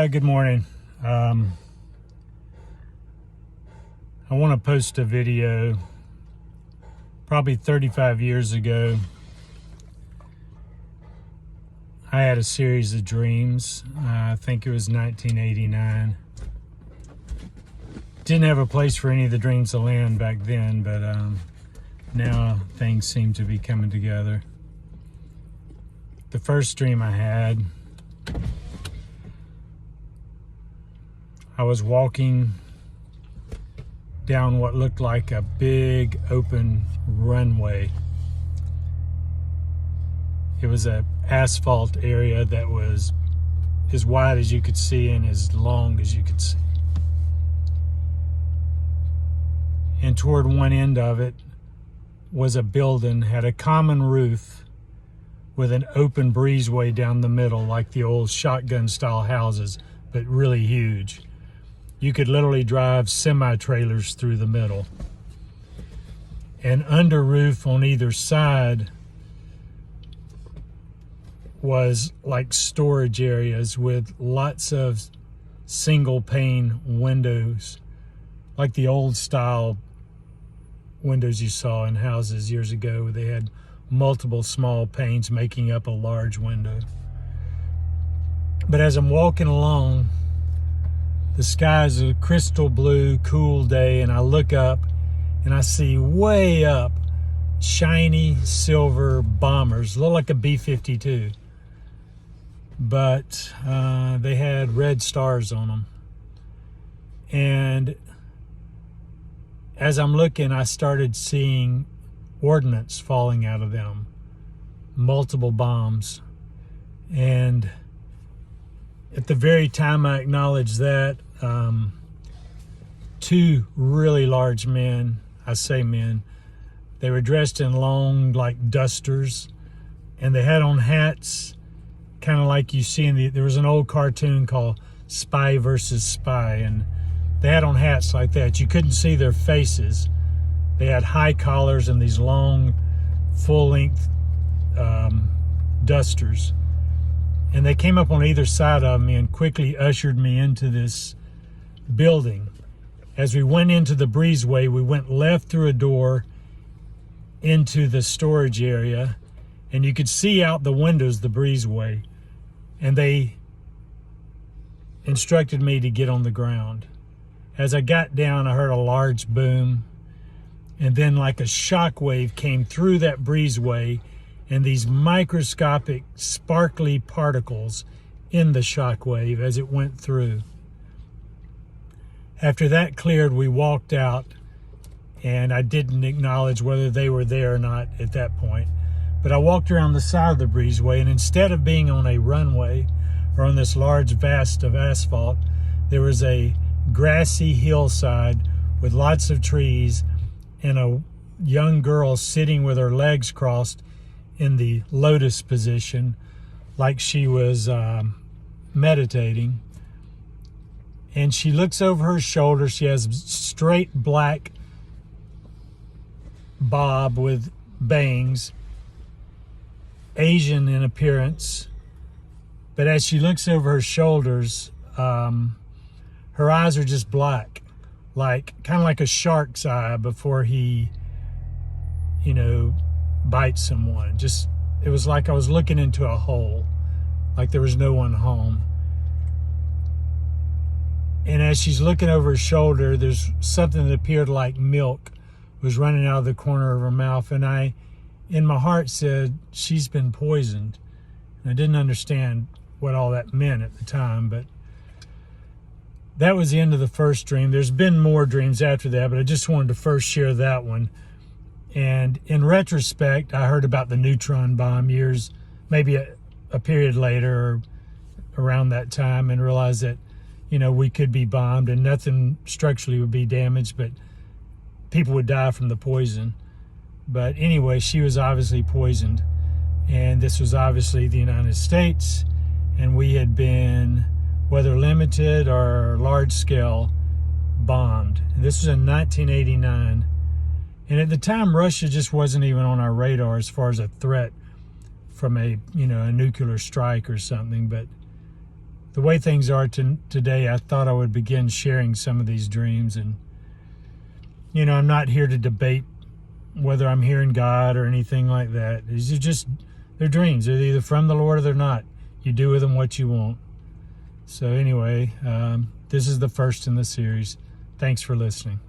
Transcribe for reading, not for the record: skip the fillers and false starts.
Good morning. I want to post a video probably 35 years ago. I had a series of dreams. I think it was 1989. Didn't have a place for any of the dreams to land back then, but now things seem to be coming together. The first dream I had, I was walking down what looked like a big open runway. It was an asphalt area that was as wide as you could see and as long as you could see. And toward one end of it was a building, had a common roof with an open breezeway down the middle, like the old shotgun style houses, but really huge. You could literally drive semi-trailers through the middle. And under roof on either side was like storage areas with lots of single pane windows, like the old style windows you saw in houses years ago. They had multiple small panes making up a large window. But as I'm walking along, the sky is a crystal blue, cool day, and I look up and I see way up shiny silver bombers, look like a B-52, but they had red stars on them. And as I'm looking, I started seeing ordnance falling out of them, multiple bombs. And at the very time I acknowledged that, two really large men, I say men, they were dressed in long, like dusters, and they had on hats, kind of like you see in there was an old cartoon called Spy versus Spy, and they had on hats like that. You couldn't see their faces. They had high collars and these long, full-length dusters. And they came up on either side of me and quickly ushered me into this building. As we went into the breezeway, we went left through a door into the storage area, and you could see out the windows the breezeway. And they instructed me to get on the ground. As I got down, I heard a large boom, and then like a shock wave came through that breezeway, and these microscopic sparkly particles in the shock wave as it went through. After that cleared, we walked out, and I didn't acknowledge whether they were there or not at that point. But I walked around the side of the breezeway, and instead of being on a runway or on this large vast of asphalt, there was a grassy hillside with lots of trees and a young girl sitting with her legs crossed in the lotus position, like she was meditating. And she looks over her shoulder. She has straight black bob with bangs, Asian in appearance. But as she looks over her shoulders, her eyes are just black, like kind of like a shark's eye before he, bites someone. Just, it was like I was looking into a hole, like there was no one home. And as she's looking over her shoulder, there's something that appeared like milk was running out of the corner of her mouth. And I, in my heart, said, she's been poisoned. And I didn't understand what all that meant at the time, but that was the end of the first dream. There's been more dreams after that, but I just wanted to first share that one. And in retrospect, I heard about the neutron bomb years, maybe a period later or around that time, and realized that, we could be bombed and nothing structurally would be damaged, but people would die from the poison. But anyway, she was obviously poisoned. And this was obviously the United States, and we had been, whether limited or large scale, bombed. And this was in 1989. And at the time, Russia just wasn't even on our radar as far as a threat from a nuclear strike or something. But the way things are today, I thought I would begin sharing some of these dreams. And, I'm not here to debate whether I'm hearing God or anything like that. These are just, they're dreams. They're either from the Lord or they're not. You do with them what you want. So anyway, this is the first in the series. Thanks for listening.